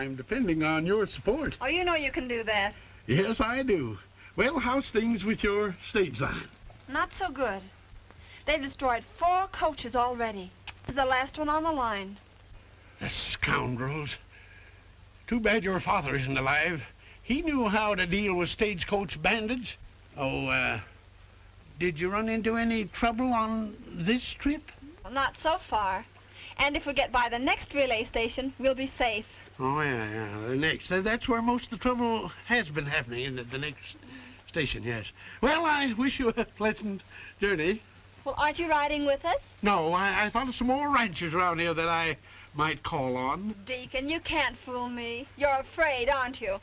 I'm depending on your support. Oh, you know you can do that. Yes, I do. Well, how's things with your stage line? Not so good. They've destroyed 4 coaches already. This is the last one on the line. The scoundrels. Too bad your father isn't alive. He knew how to deal with stagecoach bandits. Oh, did you run into any trouble on this trip? Well, not so far. And if we get by the next relay station, we'll be safe. Oh, yeah, the next. That's where most of the trouble has been happening, isn't it? The next station, yes. Well, I wish you a pleasant journey. Well, aren't you riding with us? No, I thought of some more ranchers around here that I might call on. Deacon, you can't fool me. You're afraid, aren't you?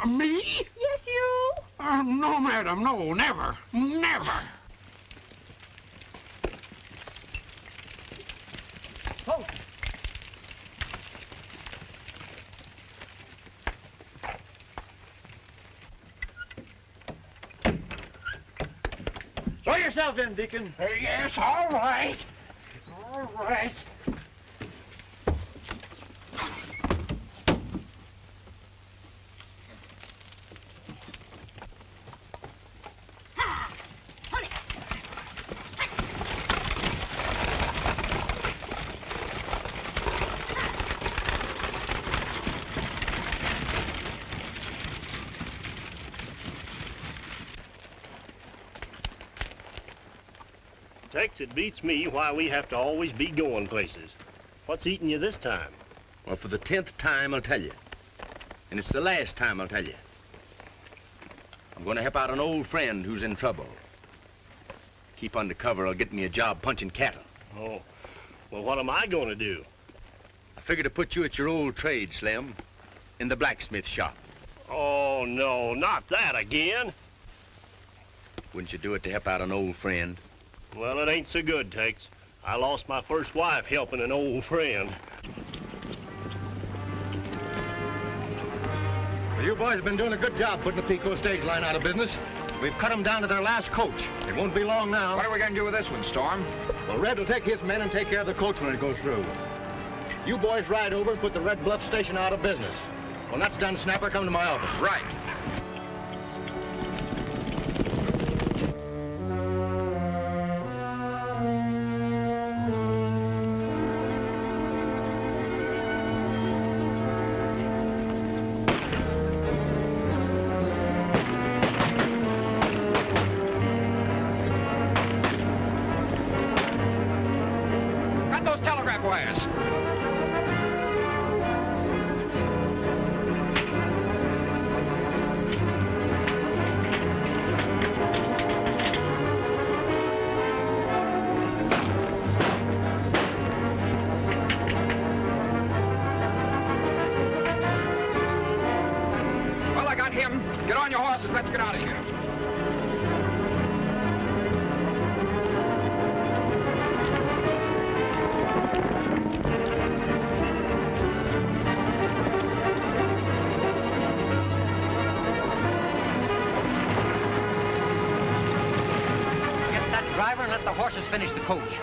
Me? Yes, you. No, madam, no, never, never. Oh. Throw yourself in, Deacon. Yes, all right. All right. Tex, it beats me why we have to always be going places. What's eating you this time? Well, for the 10th time, I'll tell you. And it's the last time I'll tell you. I'm going to help out an old friend who's in trouble. Keep under cover, I'll get me a job punching cattle. Oh, well, what am I going to do? I figure to put you at your old trade, Slim, in the blacksmith shop. Oh, no, not that again. Wouldn't you do it to help out an old friend? Well, it ain't so good, Tex. I lost my first wife helping an old friend. Well, you boys have been doing a good job putting the Pico stage line out of business. We've cut them down to their last coach. It won't be long now. What are we going to do with this one, Storm? Well, Red will take his men and take care of the coach when it goes through. You boys ride over and put the Red Bluff station out of business. When that's done, Snapper, come to my office. Right. Get on your horses. Let's get out of here. Get that driver and let the horses finish the coach.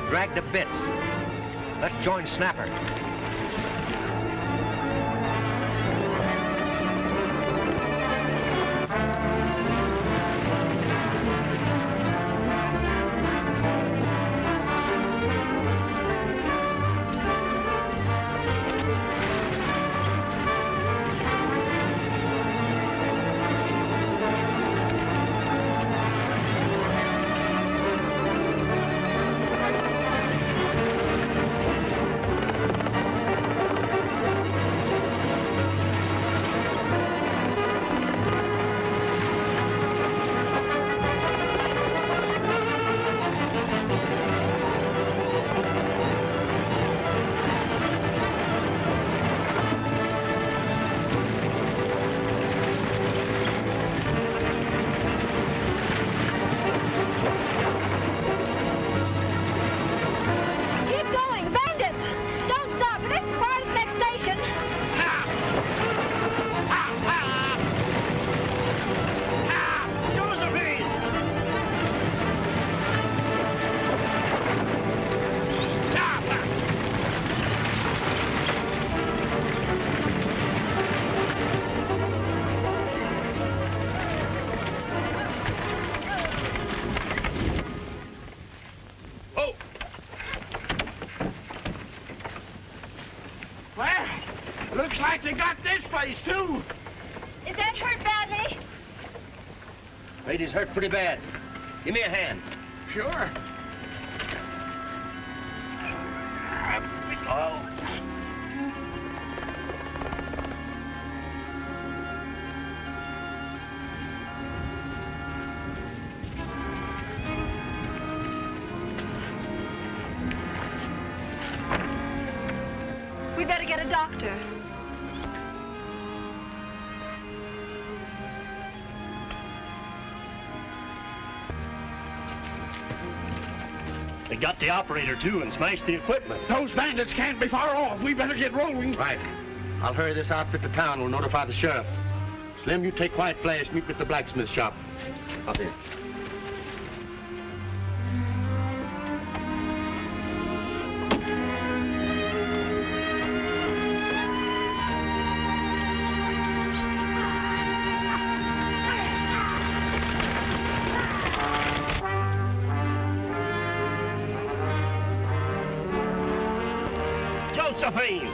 Dragged to bits. Let's join Snapper. they got this place, too. Is that hurt badly? Lady's hurt pretty bad. Give me a hand. Sure. Oh. We better get a doctor. They got the operator, too, and smashed the equipment. Those bandits can't be far off. We better get rolling. Right. I'll hurry this outfit to town. We'll notify the sheriff. Slim, you take White Flash. Meet me at the blacksmith shop. Up here. Josephine!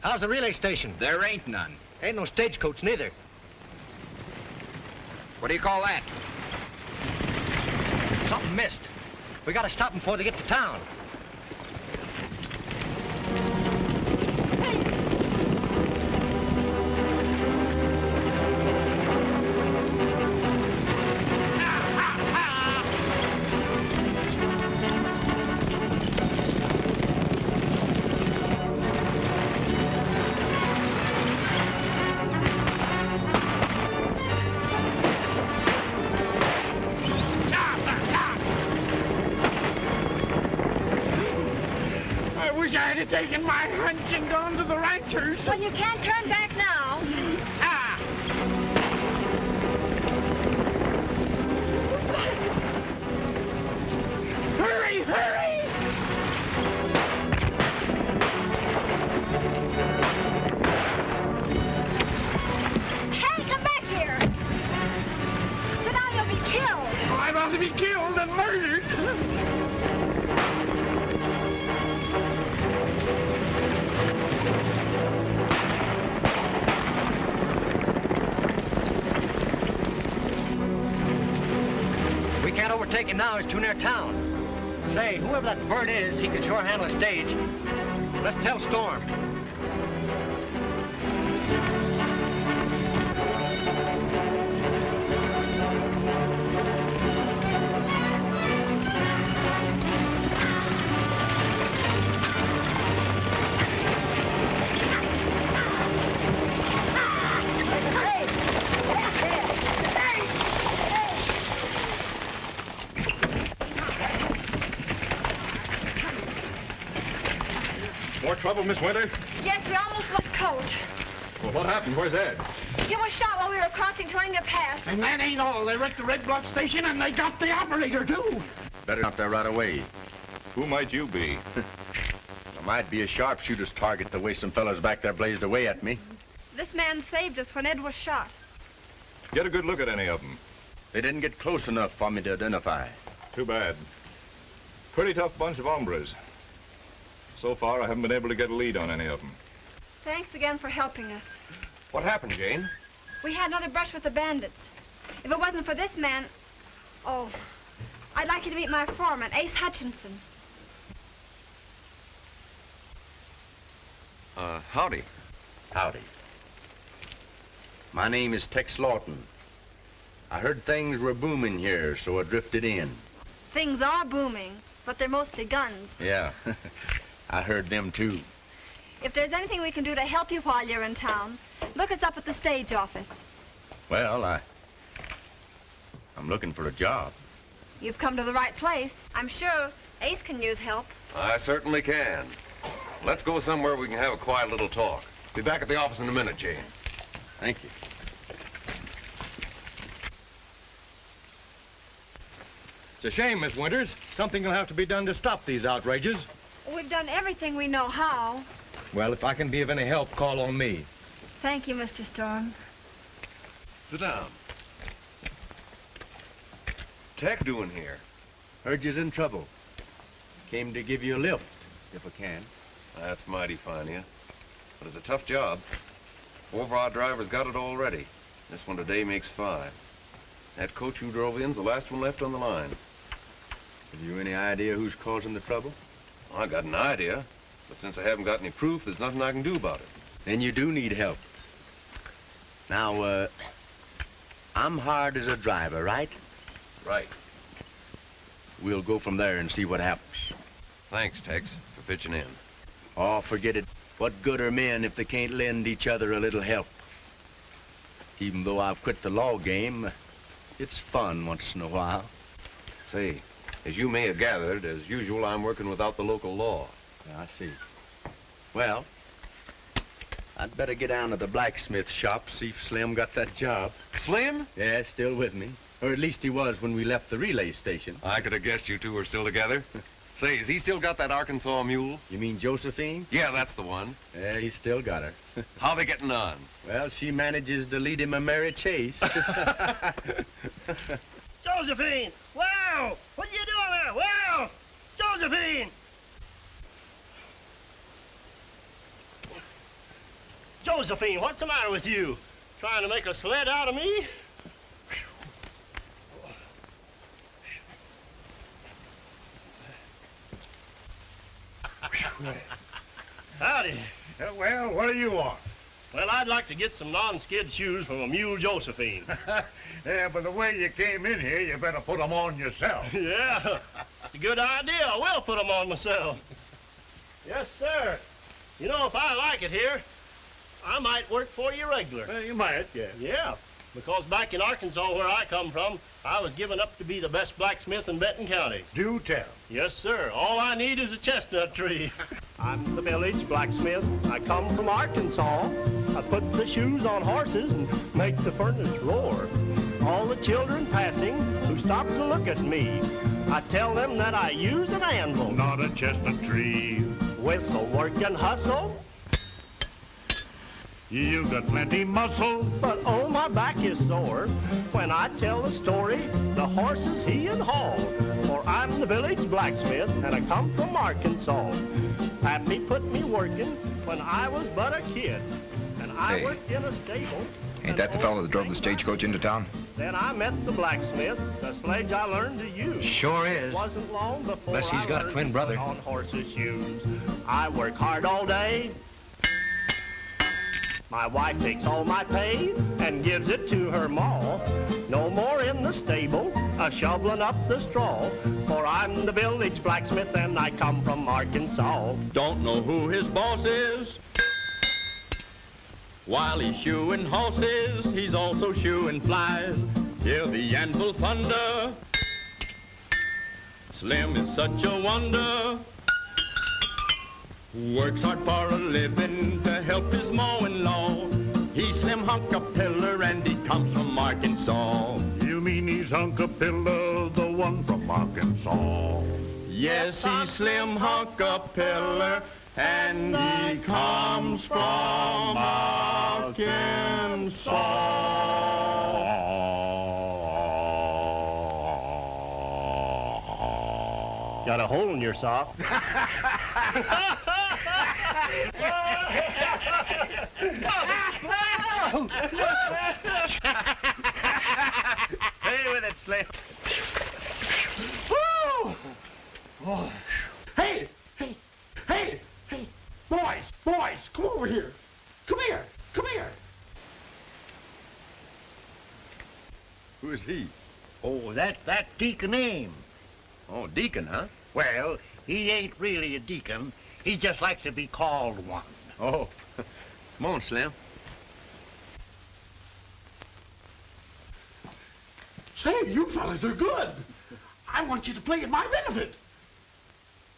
How's the relay station? There ain't none. Ain't no stagecoach neither. What do you call that? Something missed. We gotta stop them before they get to town. I wish I had taken my hunch and gone to the ranchers. Well, you can't turn back now. Ah! Hurry, hurry! Hey, come back here. Sit down, you'll be killed. Oh, I'd rather be killed than murdered. We can't overtake him now. He's too near town. Say, whoever that bird is, he can sure handle a stage. Let's tell Storm. More trouble, Miss Winter? Yes, we almost lost Coach. Well, what happened? Where's Ed? He was shot while we were crossing Torringa Pass. And that ain't all. They wrecked the Red Bluff station and they got the operator, too. Better out there right away. Who might you be? I might be a sharpshooter's target the way some fellows back there blazed away at me. This man saved us when Ed was shot. Get a good look at any of them. They didn't get close enough for me to identify. Too bad. Pretty tough bunch of hombres. So far, I haven't been able to get a lead on any of them. Thanks again for helping us. What happened, Jane? We had another brush with the bandits. If it wasn't for this man... Oh, I'd like you to meet my foreman, Ace Hutchinson. Howdy. Howdy. My name is Tex Lawton. I heard things were booming here, so I drifted in. Things are booming, but they're mostly guns. Yeah, I heard them too. If there's anything we can do to help you while you're in town, look us up at the stage office. Well, I'm looking for a job. You've come to the right place. I'm sure Ace can use help. I certainly can. Let's go somewhere we can have a quiet little talk. Be back at the office in a minute, Jane. Thank you. It's a shame, Miss Winters. Something will have to be done to stop these outrages. We've done everything we know how. Well, if I can be of any help, call on me. Thank you, Mr. Storm. Sit down. Tech doing here? Heard you's in trouble. Came to give you a lift, if I can. That's mighty fine of you. But it's a tough job. 4 of our drivers got it already. This one today makes 5. That coach who drove in's the last one left on the line. Have you any idea who's causing the trouble? Well, I got an idea, but since I haven't got any proof, there's nothing I can do about it. Then you do need help. Now, I'm hired as a driver, right? Right. We'll go from there and see what happens. Thanks, Tex, for pitching in. Oh, forget it. What good are men if they can't lend each other a little help? Even though I've quit the law game, it's fun once in a while. Say, as you may have gathered, as usual, I'm working without the local law. I see. Well, I'd better get down to the blacksmith shop, see if Slim got that job. Slim? Yeah, still with me. Or at least he was when we left the relay station. I could have guessed you two were still together. Say, has he still got that Arkansas mule? You mean Josephine? Yeah, that's the one. Yeah, he's still got her. How they getting on? Well, she manages to lead him a merry chase. Josephine! Wow! What are you doing there? Wow! Josephine! Josephine, what's the matter with you? Trying to make a sled out of me? Howdy. Well, what do you want? Well, I'd like to get some non-skid shoes from a mule Josephine. Yeah, but the way you came in here, you better put them on yourself. Yeah, it's a good idea. I will put them on myself. Yes, sir. You know, if I like it here, I might work for you regular. Well, you might, yeah. Yeah, because back in Arkansas, where I come from, I was given up to be the best blacksmith in Benton County. Do tell. Yes, sir. All I need is a chestnut tree. I'm the village blacksmith. I come from Arkansas. I put the shoes on horses and make the furnace roar. All the children passing who stop to look at me, I tell them that I use an anvil, Not a chestnut tree. whistle, work, and hustle. You got plenty muscle. But oh, my back is sore when I tell the story, the horses he and haul. For I'm the village blacksmith and I come from Arkansas. Pappy put me working when I was but a kid, and I Hey. worked in a stable. Ain't that the fellow that drove the stagecoach into town? Then I met the blacksmith, the sledge I learned to use. Sure is. Wasn't long before Unless he's I got a learned twin to brother. put on horses' shoes. I work hard all day. My wife takes all my pay and gives it to her ma. No more in the stable, a-shoveling up the straw. For I'm the village blacksmith and I come from Arkansas. Don't know who his boss is. While he's shoeing horses, he's also shoeing flies. Hear the anvil thunder. Slim is such a wonder. Works hard for a living to help his ma-in-law. He's Slim Hunkapiller and he comes from Arkansas. You mean he's Hunkapilla, the one from Arkansas? Yes, he's Slim Hunkapiller and he comes from Arkansas. Got a hole in your sock. Stay with it, Slim. Hey! Hey! Hey! Hey! Boys! Come over here! Come here! Who is he? Oh, that Deacon Ames. Oh, Deacon, huh? Well, he ain't really a deacon. He just likes to be called one. Oh, come on, Slim. Say, you fellas are good. I want you to play at my benefit.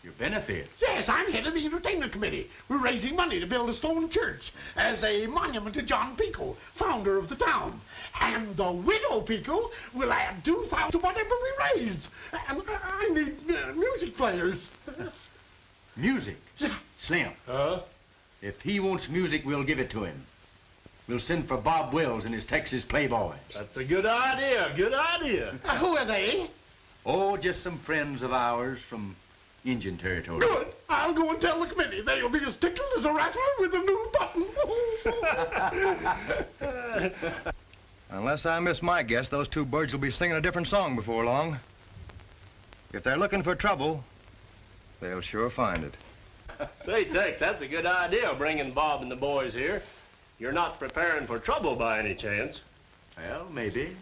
Your benefit? Yes, I'm head of the entertainment committee. We're raising money to build a stone church as a monument to John Pico, founder of the town. And the widow Pico will add 2,000 to whatever we raised. And I need music players. Music? Yeah. Slim. Huh? If he wants music, we'll give it to him. We'll send for Bob Wills and his Texas Playboys. That's a good idea, good idea. Who are they? Oh, just some friends of ours from Indian territory. Good. I'll go and tell the committee. They'll be as tickled as a rattler with a new button. Unless I miss my guess, those two birds will be singing a different song before long. If they're looking for trouble, they'll sure find it. Say, Tex, that's a good idea, bringing Bob and the boys here. You're not preparing for trouble by any chance. Well, maybe.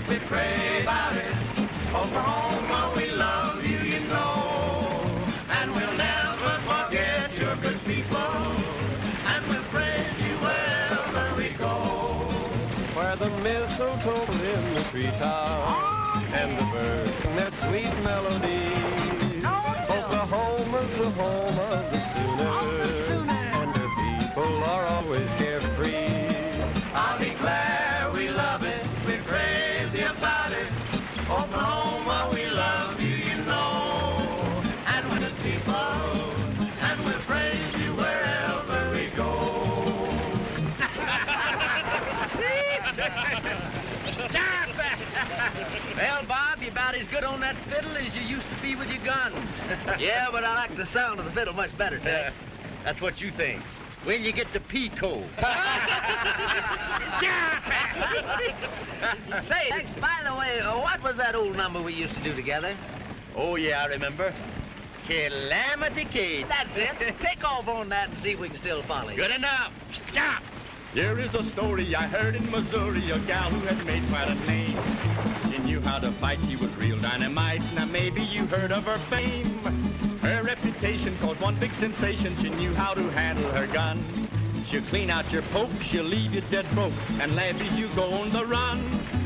We pray about it. Oklahoma, we love you, you know. And we'll never forget your good people. And we'll praise you wherever we go. Where the mistletoe in the treetop and the birds and their sweet melody. Oklahoma's the home of the Sooner, and her people are always carefree. I'll declare we love it, we're crazy about it. Oklahoma, we love you, you know. And we're the people, and we'll praise you wherever we go. Stop! Well, Bob, you're about as good on that fiddle as you used to be with your guns. Yeah, but I like the sound of the fiddle much better, Tex. That's what you think. When you get to Pico. Say, Tex, by the way, what was that old number we used to do together? Oh, yeah, I remember. Calamity Kate. That's it. Take off on that and see if we can still follow you. Good enough. Stop! Here is a story I heard in Missouri, a gal who had made quite a name. She knew how to fight, she was real dynamite. Now maybe you heard of her fame. Her reputation caused one big sensation. She knew how to handle her gun. She'll clean out your poke, she'll leave you dead broke, and laugh as you go on the run.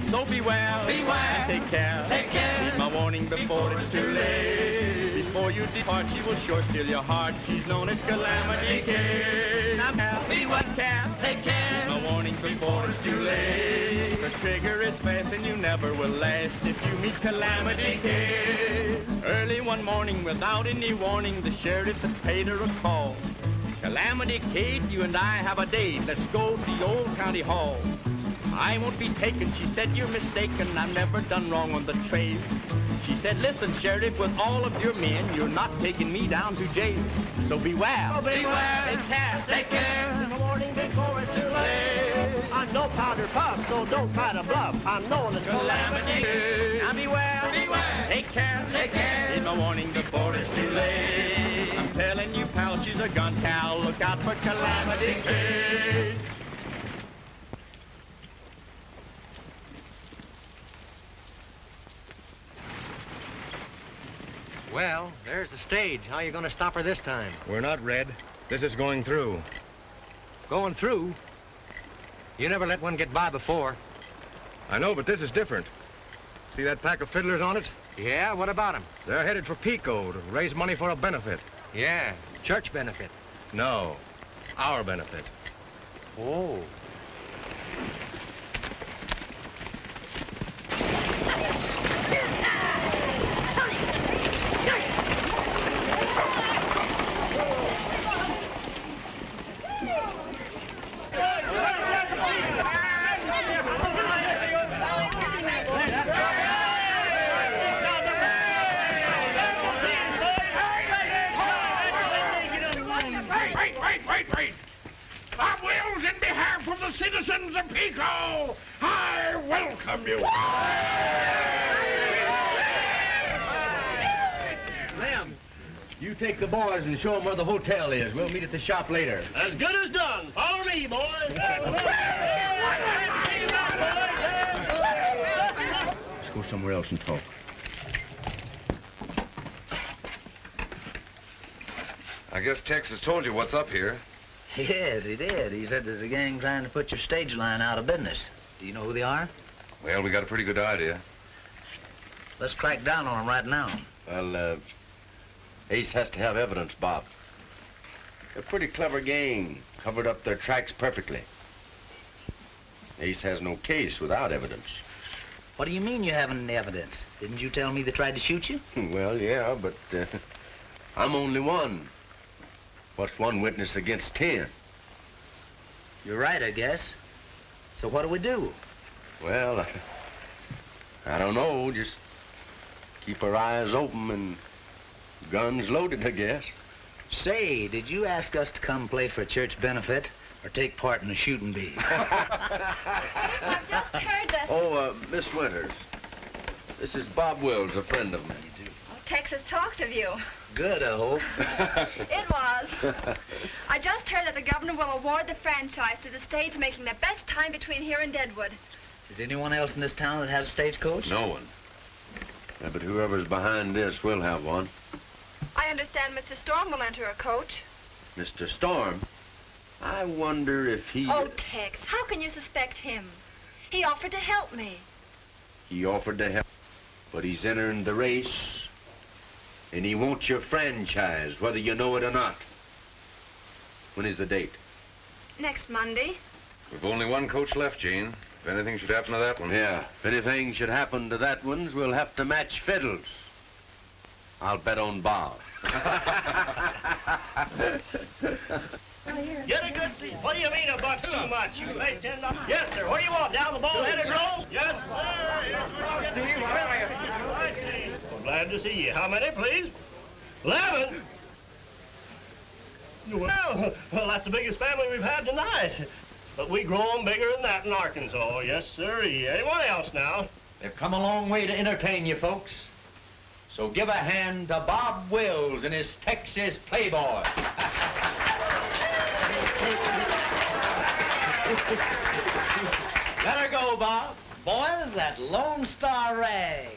So beware, and take care. Heed my warning before it's too late. Before you depart, she will sure steal your heart. She's known as Calamity Kate. Now beware, take care. Heed my warning before it's too late. Her trigger is fast and you never will last if you meet Calamity Kate. Early one morning, without any warning, the sheriff had paid her a call. Calamity Kate, you and I have a date. Let's go to the old county hall. I won't be taken, she said, you're mistaken. I've never done wrong on the trail. She said, listen, Sheriff, with all of your men, you're not taking me down to jail. So beware. Oh, beware. Take care. In the morning before it's too late. I'm no powder puff, so don't try to bluff. I'm known as Calamity. Now beware. Take care. In the morning before it's too late. I'm telling you, pal, she's a gun cow. Look out for Calamity Kate. Well, there's the stage. How are you going to stop her this time? We're not red. This is going through. Going through? You never let one get by before. I know, but this is different. See that pack of fiddlers on it? Yeah, what about them? They're headed for Pico to raise money for a benefit. Yeah, church benefit. No, our benefit. Oh. Wait! Bob Wills, in behalf of the citizens of Pico, I welcome you. Slim, you take the boys and show them where the hotel is. We'll meet at the shop later. As good as done. Follow me, boys. Let's go somewhere else and talk. I guess Tex has told you what's up here. Yes, he did. He said there's a gang trying to put your stage line out of business. Do you know who they are? Well, we got a pretty good idea. Let's crack down on them right now. Well, Ace has to have evidence, Bob. They're a pretty clever gang. Covered up their tracks perfectly. Ace has no case without evidence. What do you mean you haven't any evidence? Didn't you tell me they tried to shoot you? Well, yeah, but I'm only one. What's one witness against 10? You're right, I guess. So what do we do? Well, I don't know. Just keep our eyes open and guns loaded, I guess. Say, did you ask us to come play for a church benefit or take part in a shooting bee? I've just heard that. Oh, Miss Winters. This is Bob Wills, a friend of mine. Oh, Tex has talked of you. Good, I hope. It was. I just heard that the governor will award the franchise to the stage making the best time between here and Deadwood. Is anyone else in this town that has a stagecoach? No one. Yeah, but whoever's behind this will have one. I understand Mr. Storm will enter a coach. Mr. Storm? I wonder if he... Oh, Tex, how can you suspect him? He offered to help me. He offered to help, but he's entering the race, and he wants your franchise, whether you know it or not. When is the date? Next Monday. We've only one coach left, Gene. If anything should happen to that one. Yeah, if anything should happen to that one's, we'll have to match fiddles. I'll bet on Bob. Get a good seat. What do you mean a buck's too much? You pay $10. Yes, sir. What do you want? Down the ball-headed roll? Yes, sir. Yes, sir. Steve, where are you? Right, Steve. Well, glad to see you. How many, please? 11. Well, that's the biggest family we've had tonight. But we grow 'em bigger than that in Arkansas. Yes, sir. Anyone else now? They've come a long way to entertain you folks. So give a hand to Bob Wills and his Texas Playboy. Let her go, Bob. Boys, that Lone Star rag.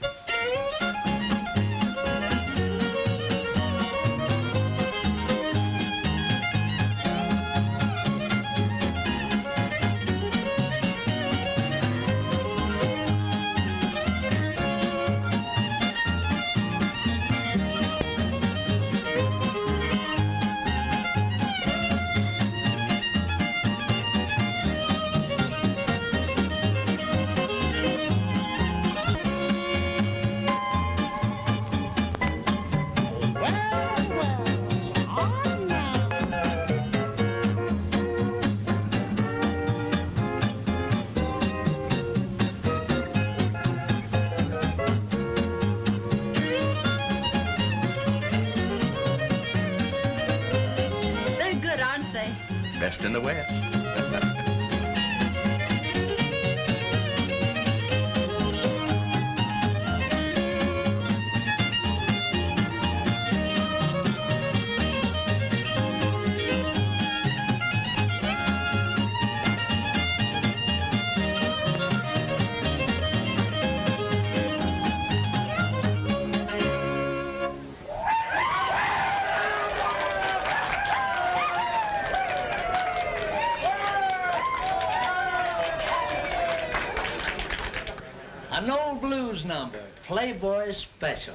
Best in the West. An old blues number, Playboy Special.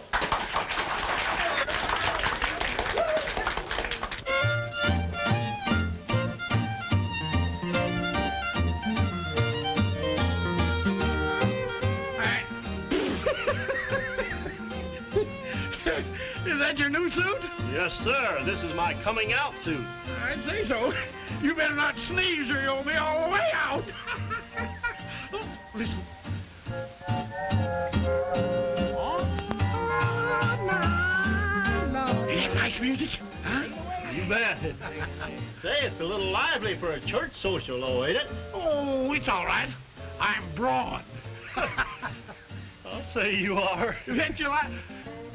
Is that your new suit? Yes, sir. This is my coming out suit. I'd say so. You better not sneeze or you'll be all the way out. Oh, listen. Nice music, huh? You bet. Say, it's a little lively for a church social, though, ain't it? Oh, it's all right. I'm broad. I'll say you are. Bet you like.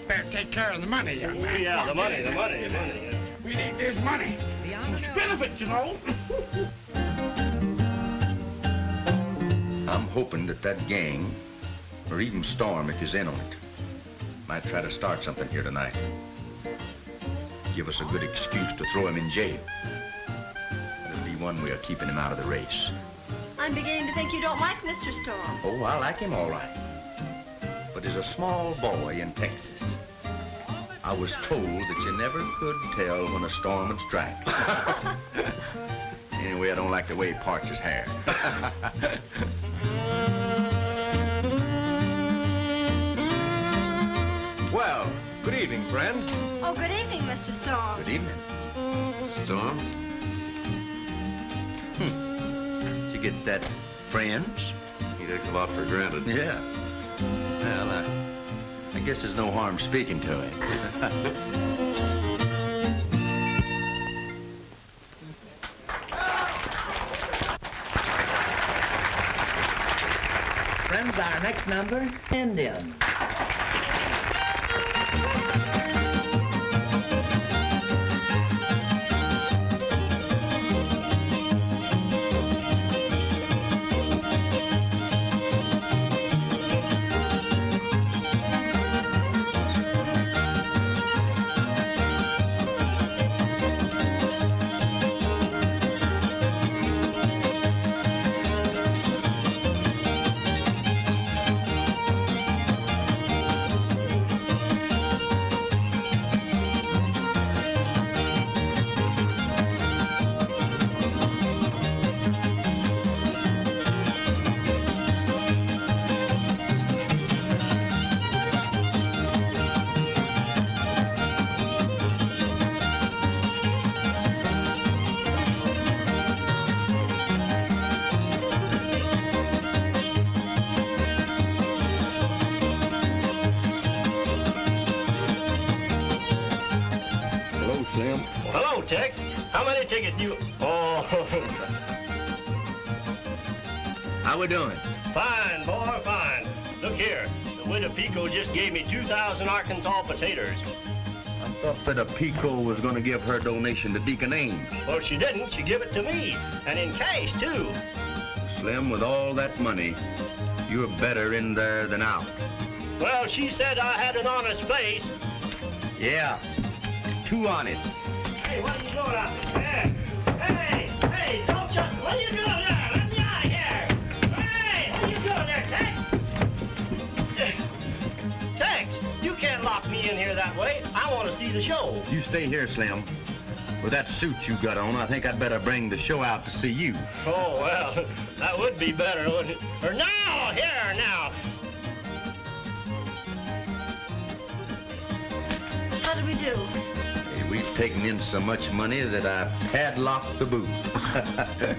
Better take care of the money, young man. Yeah, the money. We need this money. It's benefit, you know. I'm hoping that gang, or even Storm, if he's in on it, might try to start something here tonight. Give us a good excuse to throw him in jail. That'll be one way of keeping him out of the race. I'm beginning to think you don't like Mr. Storm. Oh, I like him all right. But as a small boy in Texas, I was told that you never could tell when a storm would strike. Anyway, I don't like the way he parts his hair. Well, good evening, friends. Oh, good evening, Mr. Storm. Good evening. Storm? Did you get that, friends? He takes a lot for granted. Yeah. Well, I guess there's no harm speaking to him. Friends, our next number, Indian. Hello, Tex. How many tickets do you... Oh. How we doing? Fine, boy, fine. Look here. The widow Pico just gave me 2,000 Arkansas potatoes. I thought that a Pico was going to give her donation to Deacon Ames. Well, she didn't. She gave it to me. And in cash, too. Slim, with all that money, you're better in there than out. Well, she said I had an honest face. Yeah, too honest. Hey, what are you doing out there? Hey, don't you... What are you doing there? Let me out of here. Hey, what are you doing there, Tex? Tex, you can't lock me in here that way. I want to see the show. You stay here, Slim. With that suit you got on, I think I'd better bring the show out to see you. Oh, well, that would be better, wouldn't it? Or now, here, now. How do we do? Hey, we've taken in so much money that I padlocked the booth.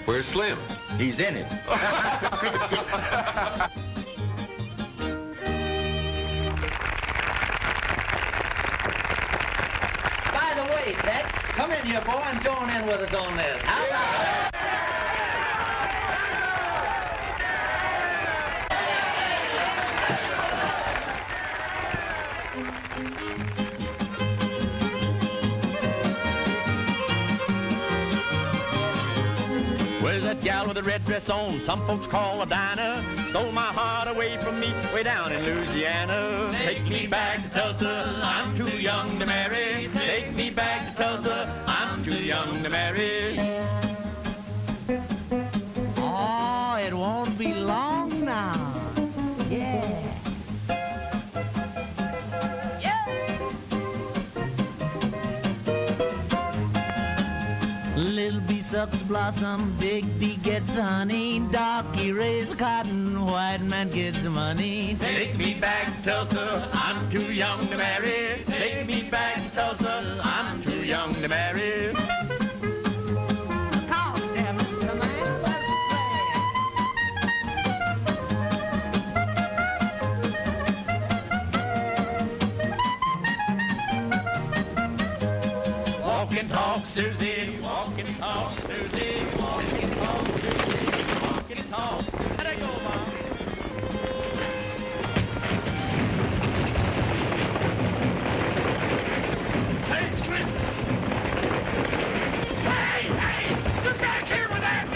Where's Slim? He's in it. By the way, Tex, come in here, boy, and join in with us on this. How about it? Where's that gal with the red dress on? Some folks call her Dinah. Stole my heart away from me way down in Louisiana. Take me back to Tulsa, I'm too young to marry. Take me back to Tulsa, I'm too young to marry. Oh, it won't be long now. Yeah. Little bee sucks blossom, big bee gets honey, darky raise cotton, white man gets money. Take me back to Tulsa, I'm too young to marry. Take me back to Tulsa, I'm too young to marry. Walk and talk, Susie. Walk and talk, Susie. Walk and talk, Susie. Walk and talk, Susie. Let it go, Mom. Hey, Slim. Hey, get back here with that.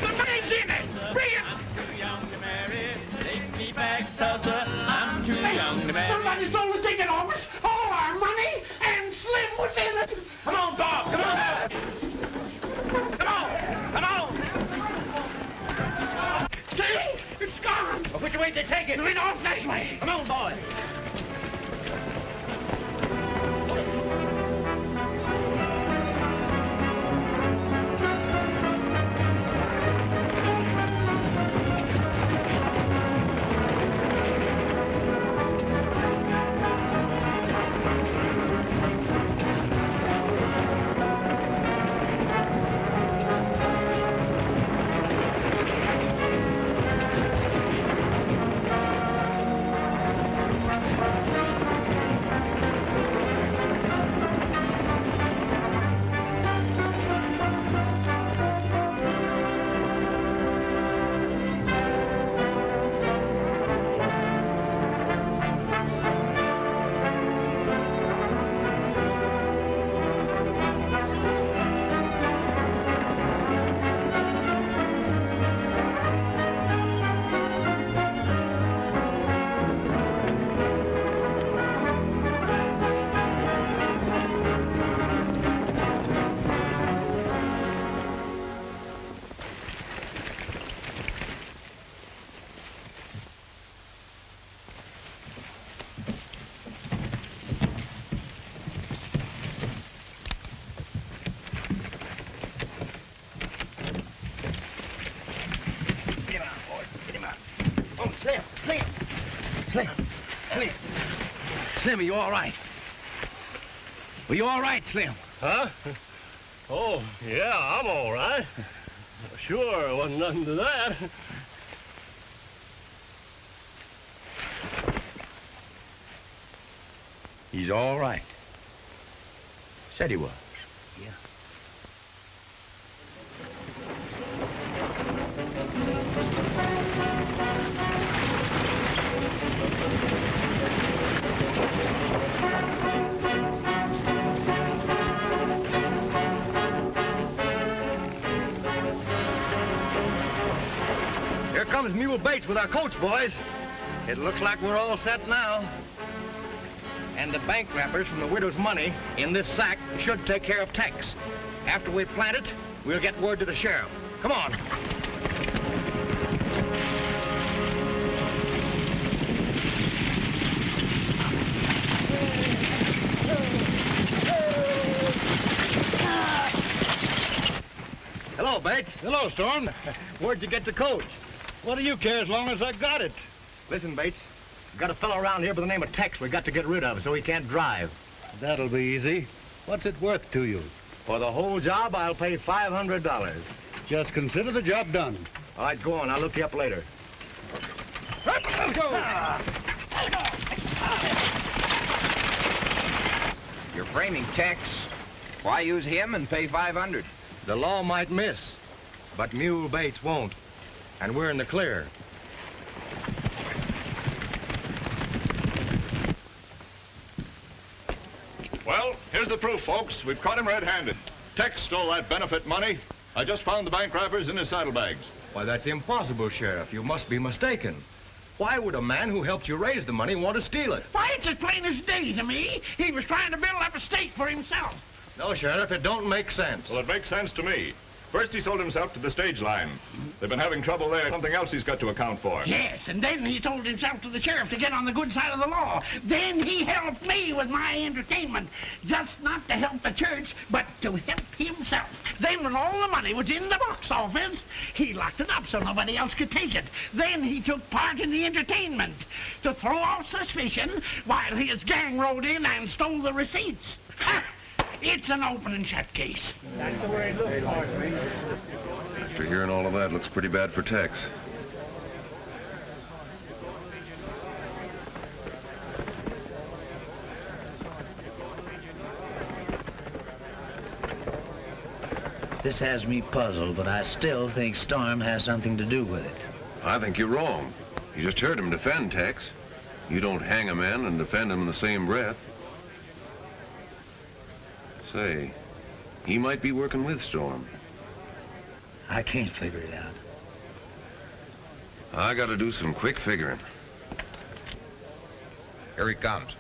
The money's in it. Bring it. I'm too young to marry. Take me back to Tulsa. I'm too young to marry. Somebody stole the ticket off us, all our money, and Slim was in it. Come on, Bob. Come on. Come on. Come on. See? It's gone. Well, which way did they take it? It went off that way. Come on, boy. Slim. Slim, are you all right? Are you all right, Slim? Huh? Oh, yeah, I'm all right. Sure, wasn't nothing to that. He's all right. Said he was. Yeah. Here comes Mule Bates with our coach, boys. It looks like we're all set now. And the bank wrappers from the widow's money in this sack should take care of Tex. After we plant it, we'll get word to the sheriff. Come on. Hello, Bates. Hello, Storm. Where'd you get the coach? What do you care as long as I got it? Listen, Bates. We've got a fellow around here by the name of Tex we got to get rid of so he can't drive. That'll be easy. What's it worth to you? For the whole job, I'll pay $500. Just consider the job done. All right, go on. I'll look you up later. You're framing Tex. Why use him and pay $500? The law might miss, but Mule Bates won't. And we're in the clear. Well, here's the proof, folks. We've caught him red-handed. Tex stole that benefit money. I just found the bank wrappers in his saddlebags. Why, that's impossible, Sheriff. You must be mistaken. Why would a man who helped you raise the money want to steal it? Why, it's as plain as day to me. He was trying to build up a stake for himself. No, Sheriff, it don't make sense. Well, it makes sense to me. First, he sold himself to the stage line. They've been having trouble there. Something else he's got to account for. Yes, and then he sold himself to the sheriff to get on the good side of the law. Then he helped me with my entertainment. Just not to help the church, but to help himself. Then when all the money was in the box office, he locked it up so nobody else could take it. Then he took part in the entertainment to throw off suspicion while his gang rode in and stole the receipts. Ha! It's an open and shut case. That's the way it looks, Marjorie. After hearing all of that, looks pretty bad for Tex. This has me puzzled, but I still think Storm has something to do with it. I think you're wrong. You just heard him defend Tex. You don't hang a man and defend him in the same breath. Say, he might be working with Storm. I can't figure it out. I gotta do some quick figuring. Here he comes.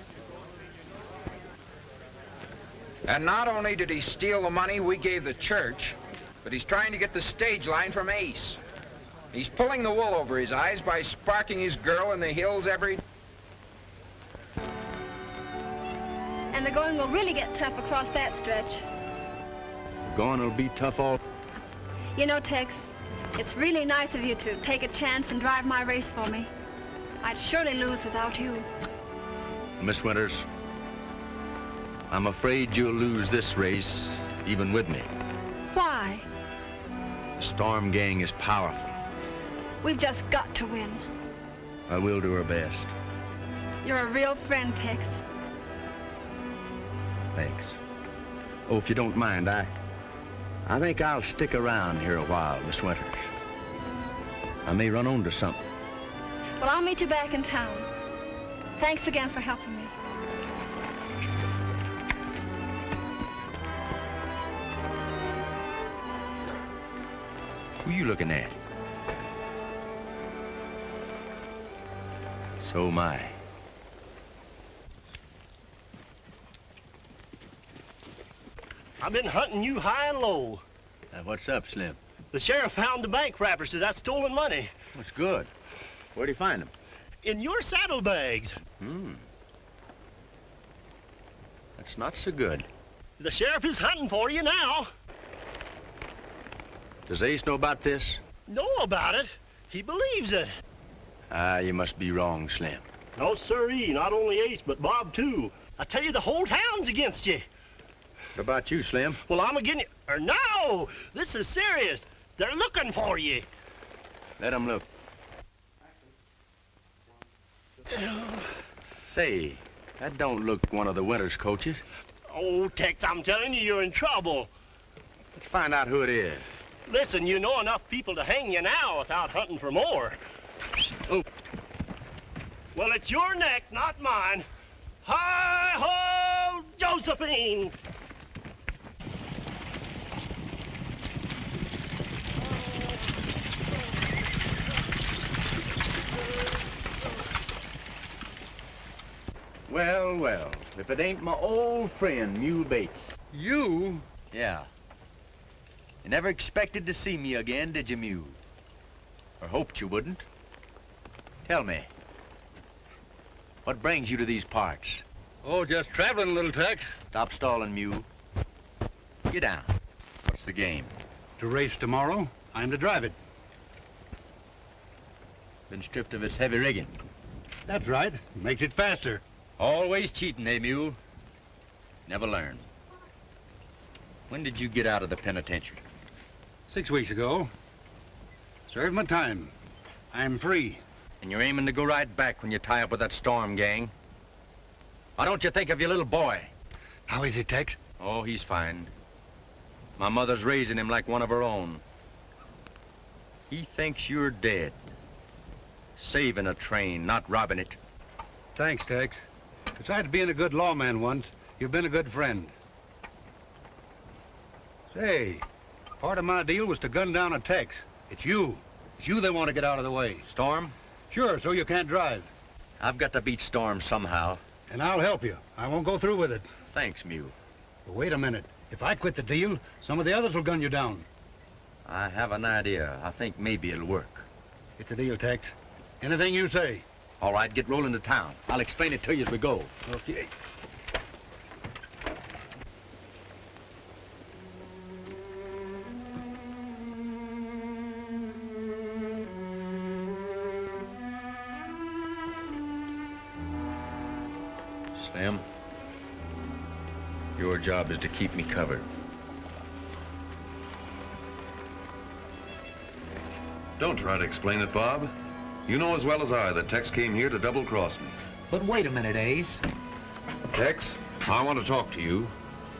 And not only did he steal the money we gave the church, but he's trying to get the stage line from Ace. He's pulling the wool over his eyes by sparking his girl in the hills every... And the going will really get tough across that stretch. Going will be tough all... You know, Tex, it's really nice of you to take a chance and drive my race for me. I'd surely lose without you. Miss Winters, I'm afraid you'll lose this race, even with me. Why? The Storm gang is powerful. We've just got to win. I will do our best. You're a real friend, Tex. Thanks. Oh, if you don't mind, I think I'll stick around here a while, Miss Winters. I may run onto something. Well, I'll meet you back in town. Thanks again for helping me. Who you looking at? So am I. I've been hunting you high and low. What's up, Slim? The sheriff found the bank wrappers to that stolen money. That's good. Where'd he find them? In your saddlebags. That's not so good. The sheriff is hunting for you now. Does Ace know about this? Know about it? He believes it. Ah, you must be wrong, Slim. No, sirree. Not only Ace, but Bob, too. I tell you, the whole town's against you. What about you, Slim? Well, I'm again you. Or no! This is serious. They're looking for you. Let them look. Say, that don't look one of the Winters coaches. Oh, Tex, I'm telling you, you're in trouble. Let's find out who it is. Listen, you know enough people to hang you now without hunting for more. Oh. Well, it's your neck, not mine. Hi-ho, Josephine! Well, well, if it ain't my old friend, Mule Bates. You? Yeah. You never expected to see me again, did you, Mule? Or hoped you wouldn't? Tell me, what brings you to these parts? Oh, just traveling a little, Tex. Stop stalling, Mule. Get down. What's the game? To race tomorrow, I'm to drive it. Been stripped of its heavy rigging. That's right. Makes it faster. Always cheating, eh, Mule? Never learn. When did you get out of the penitentiary? 6 weeks ago. Served my time. I'm free. And you're aiming to go right back when you tie up with that Storm gang? Why don't you think of your little boy? How is he, Tex? Oh, he's fine. My mother's raising him like one of her own. He thinks you're dead. Saving a train, not robbing it. Thanks, Tex. Besides being a good lawman once, you've been a good friend. Say, part of my deal was to gun down a Tex. It's you. It's you they want to get out of the way. Storm? Sure, so you can't drive. I've got to beat Storm somehow. And I'll help you. I won't go through with it. Thanks, Mule. But wait a minute. If I quit the deal, some of the others will gun you down. I have an idea. I think maybe it'll work. It's a deal, Tex. Anything you say. All right, get rolling to town. I'll explain it to you as we go. Okay. Slim, your job is to keep me covered. Don't try to explain it, Bob. You know as well as I that Tex came here to double-cross me. But wait a minute, Ace. Tex, I want to talk to you.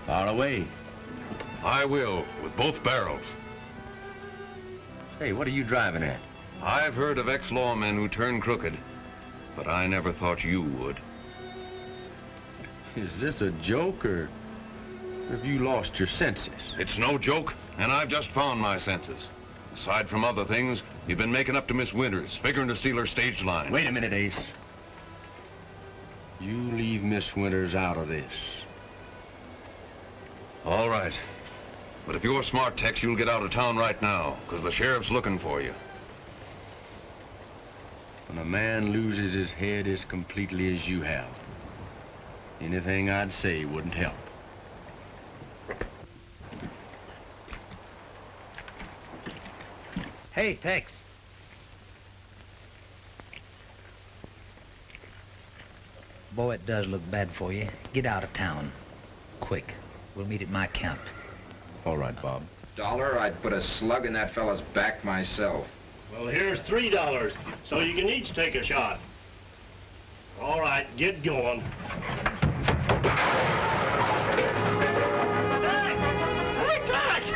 Far away. I will, with both barrels. Hey, what are you driving at? I've heard of ex-lawmen who turn crooked, but I never thought you would. Is this a joke, or have you lost your senses? It's no joke, and I've just found my senses. Aside from other things, you've been making up to Miss Winters, figuring to steal her stage line. Wait a minute, Ace. You leave Miss Winters out of this. All right. But if you're smart, Tex, you'll get out of town right now, because the sheriff's looking for you. When a man loses his head as completely as you have, anything I'd say wouldn't help. Hey, Tex. Boy, it does look bad for you. Get out of town. Quick. We'll meet at my camp. All right, Bob. $1, I'd put a slug in that fella's back myself. Well, here's $3, so you can each take a shot. All right, get going. Hey, gosh!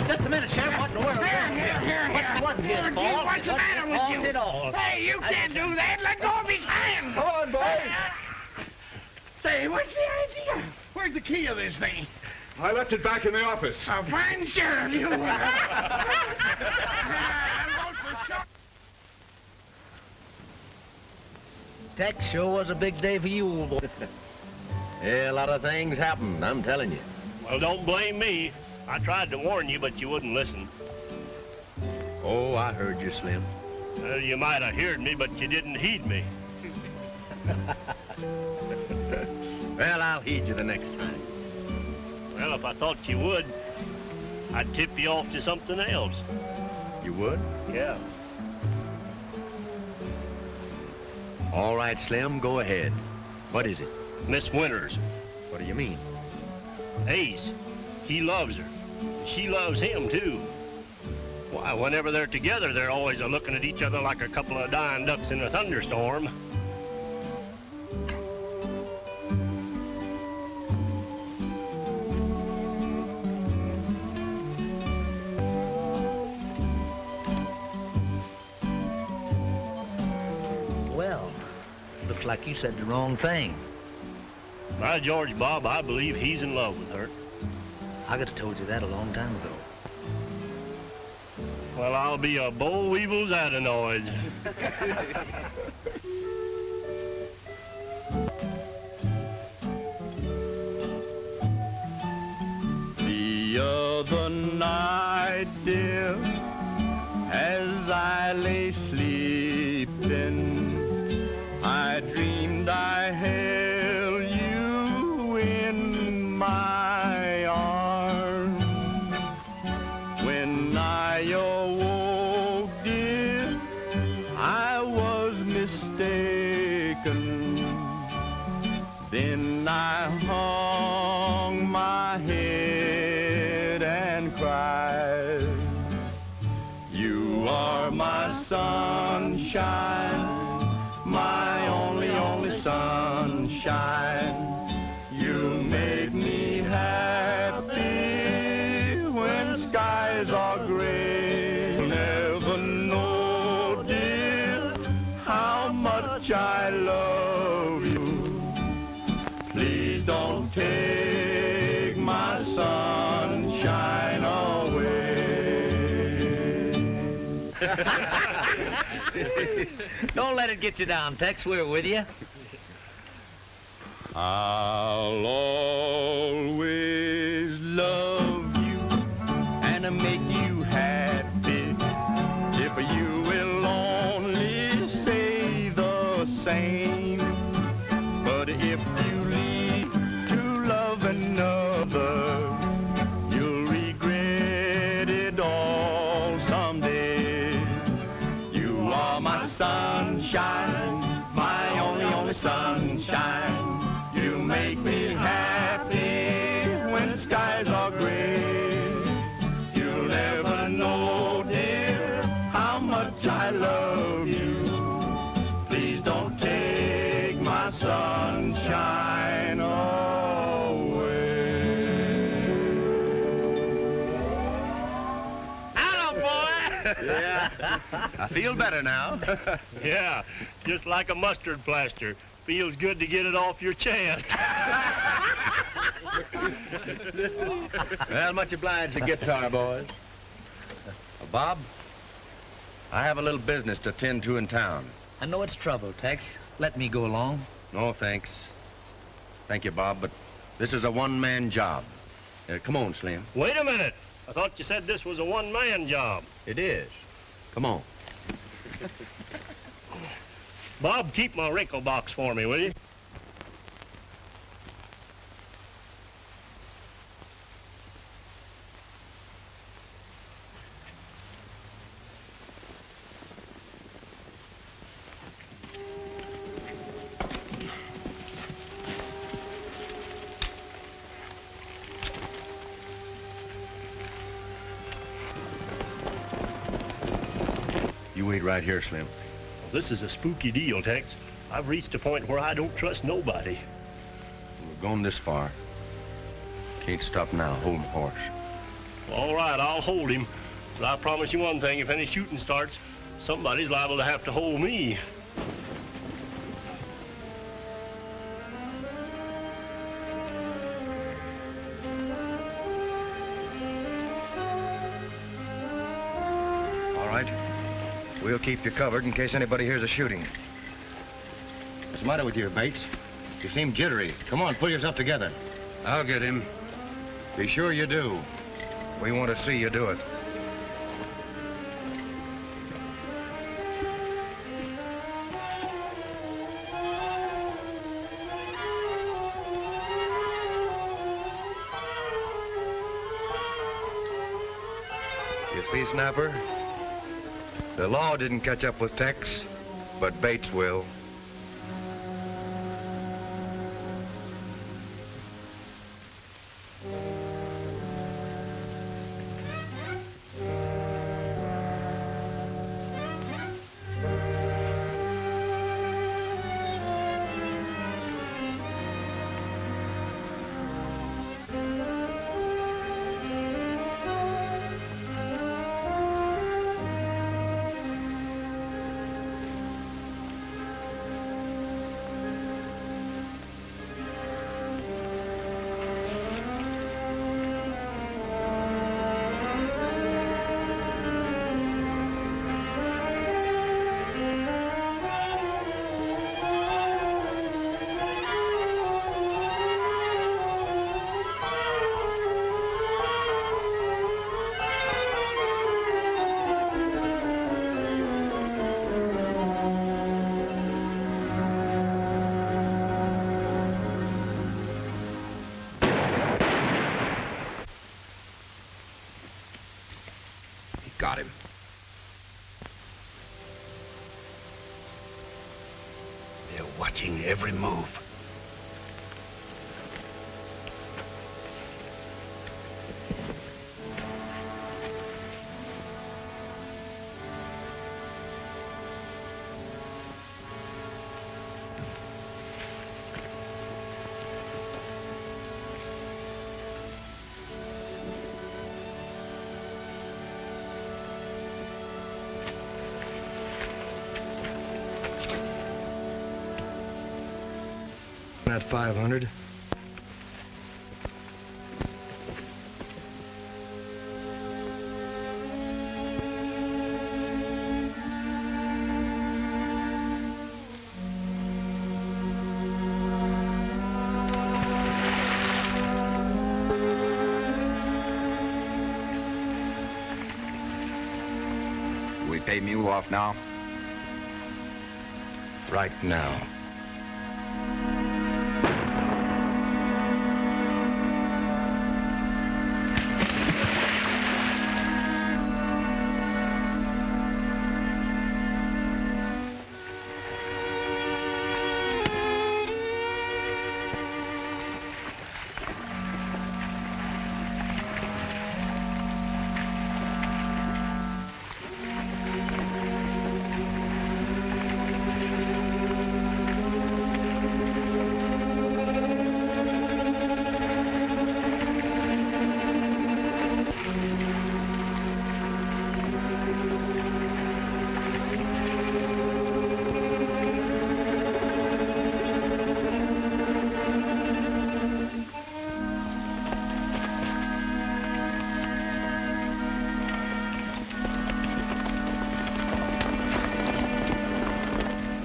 Just a minute, Sheriff. What in the world? Here. Wasn't his fault. What's the matter with you? At all. Hey, you can't do that. Let go of his hand. Come on, boys. Say, what's the idea? Where's the key of this thing? I left it back in the office. A fine sheriff, you are. Tex, sure was a big day for you, old boy. Yeah, a lot of things happened, I'm telling you. Well, don't blame me. I tried to warn you, but you wouldn't listen. Oh, I heard you, Slim. You might have heard me, but you didn't heed me. Well, I'll heed you the next time. Well, if I thought you would, I'd tip you off to something else. You would? Yeah. All right, Slim, go ahead. What is it? Miss Winters. What do you mean? Ace. He loves her. She loves him, too. Why, whenever they're together, they're always looking at each other like a couple of dying ducks in a thunderstorm. Well, looks like you said the wrong thing. By George, Bob, I believe he's in love with her. I could have told you that a long time ago. Well, I'll be a boll weevil's adenoid. The other night, dear, as I lay sleeping, I dreamed I held you in my arms. When I awoke, dear, I was mistaken. Then I hung my head and cried. You are my sunshine, my only sunshine. You make me happy when skies are gray. You'll never know, dear, how much I love you. Please don't take my sunshine away. Don't let it get you down, Tex. We're with you. I'll always love you and make you happy if you will only say the same. But if you leave to love another, you'll regret it all someday. You are my sunshine, my only sunshine. You make me happy when skies are gray. You'll never know, dear, how much I love you. Please don't take my sunshine away. Hello, boy! Yeah, I feel better now. Yeah, just like a mustard plaster. Feels good to get it off your chest. Well, much obliged to guitar, boys. Bob, I have a little business to attend to in town. I know it's trouble, Tex. Let me go along. No, thanks. Thank you, Bob, but this is a one-man job. Come on, Slim. Wait a minute. I thought you said this was a one-man job. It is. Come on. Bob, keep my wrinkle box for me, will you? You wait right here, Slim. This is a spooky deal, Tex. I've reached a point where I don't trust nobody. We're going this far. Can't stop now. Hold my horse. All right, I'll hold him. But I promise you one thing, if any shooting starts, somebody's liable to have to hold me. All right. We'll keep you covered in case anybody hears a shooting. What's the matter with you, Bates? You seem jittery. Come on, pull yourself together. I'll get him. Be sure you do. We want to see you do it. You see, Snapper? The law didn't catch up with Tex, but Bates will. Got him. They're watching every move. That 500. We pay Mule off now? Right now.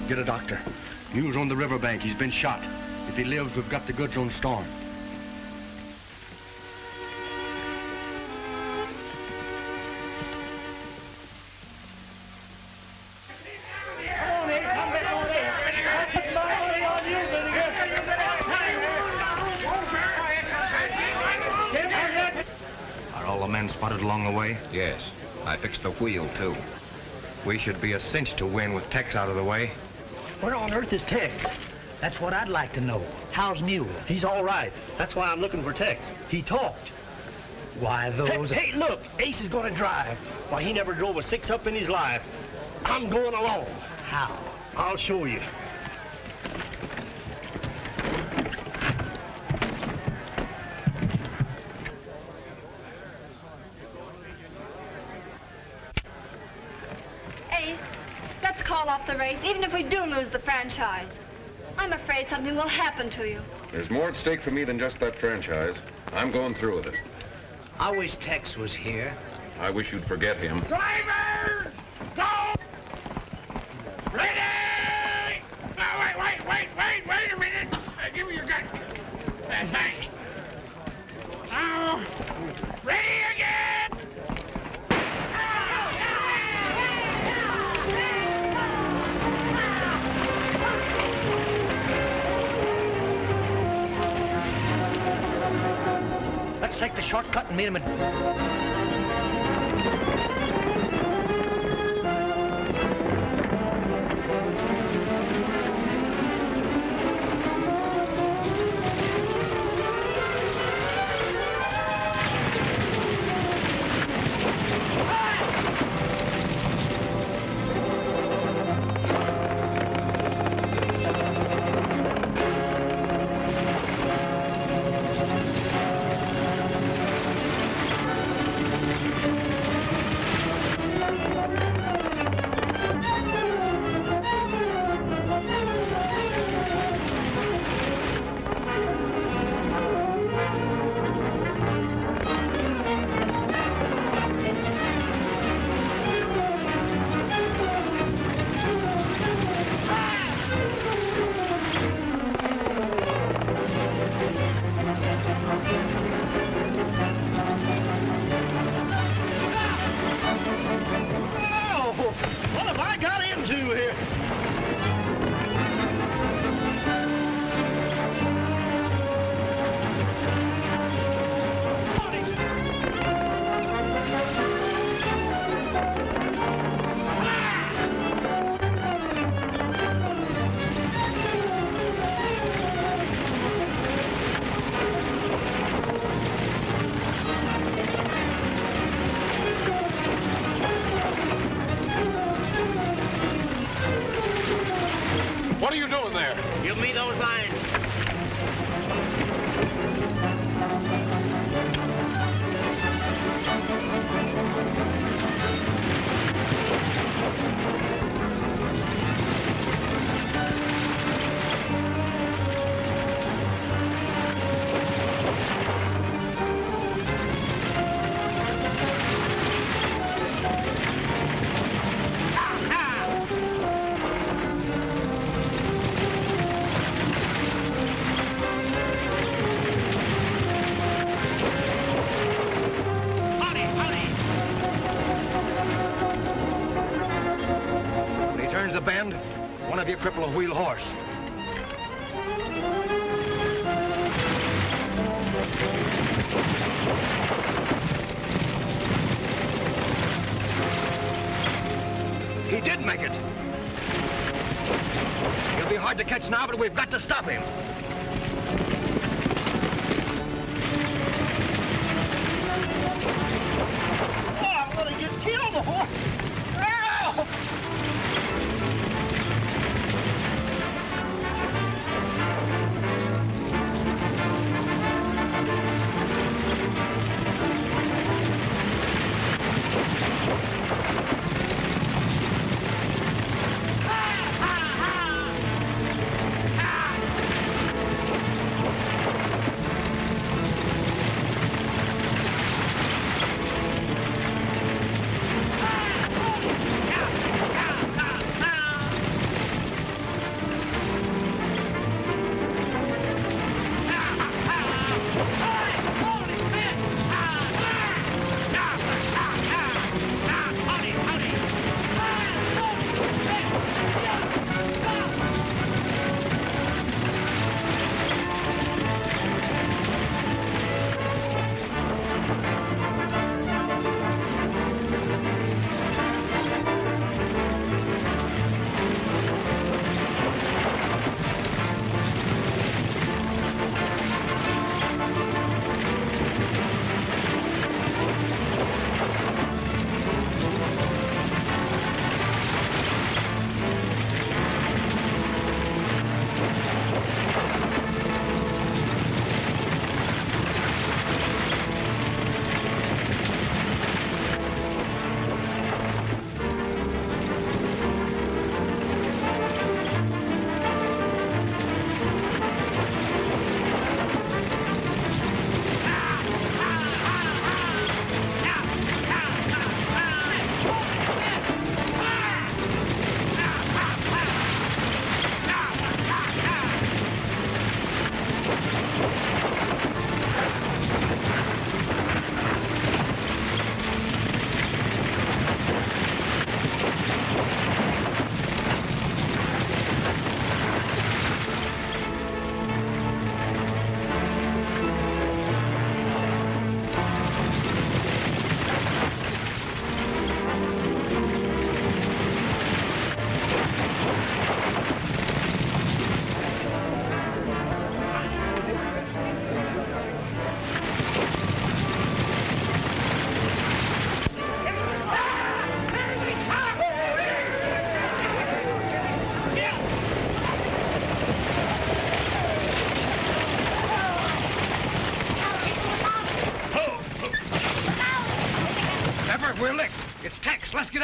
Get a doctor. Mule's on the riverbank. He's been shot. If he lives, we've got the goods on Storm. Are all the men spotted along the way? Yes. I fixed the wheel, too. We should be a cinch to win with Tex out of the way. Where on earth is Tex? That's what I'd like to know. How's Mule? He's all right. That's why I'm looking for Tex. He talked. Why, those... Hey, look, Ace is going to drive. Why, he never drove a six-up in his life. I'm going along. How? I'll show you. Ace, let's call off the race, even if we do lose the franchise. I'm afraid something will happen to you. There's more at stake for me than just that franchise. I'm going through with it. I wish Tex was here. I wish you'd forget him. Driver! Go! Ready! No, wait! Let's take the shortcut and meet him at... What are you doing there? Give me those lines. The bend, one of you cripple a wheel horse. He did make it. He'll be hard to catch now, but we've got to stop him. Oh, I'm gonna get killed, boy. Ow!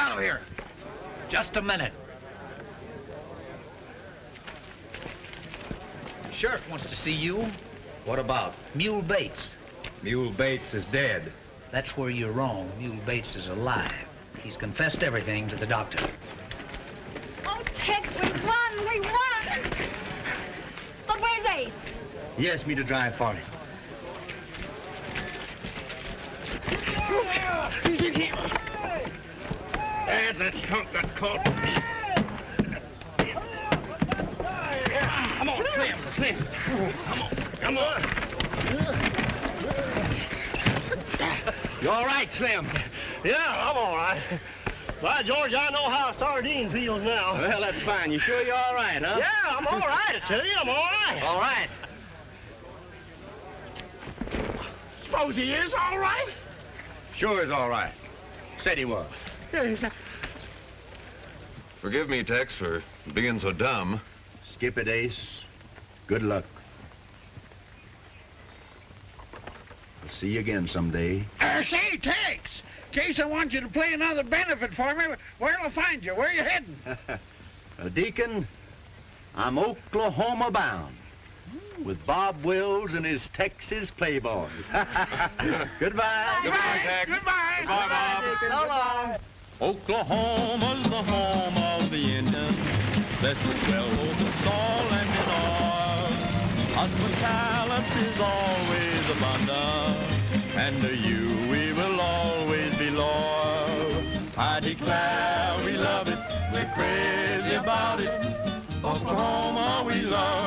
out of here. Just a minute. Sheriff wants to see you. What about? Mule Bates. Mule Bates is dead. That's where you're wrong. Mule Bates is alive. He's confessed everything to the doctor. Oh, Tex, we won! We won! But where's Ace? He asked me to drive for him. And that skunk got caught. Come on, Slim, Slim. Come on. You all right, Slim? Yeah, I'm all right. By George, I know how a sardine feels now. Well, that's fine. You sure you're all right, huh? Yeah, I'm all right, I tell you, I'm all right. All right. Suppose he is all right? Sure is all right. Said he was. Forgive me, Tex, for being so dumb. Skip it, Ace. Good luck. I'll see you again someday. Say, Tex, in case I want you to play another benefit for me, where'll I find you? Where are you heading? Deacon, I'm Oklahoma bound with Bob Wills and his Texas Playboys. Goodbye. Goodbye, Tex. Goodbye. Goodbye, Bob. So long. Oklahoma's the home of the Indians. Blessed with wealth and salt and in oil. Hospitality's always abundant, and to you we will always be loyal. I declare we love it, we're crazy about it. Oklahoma we love.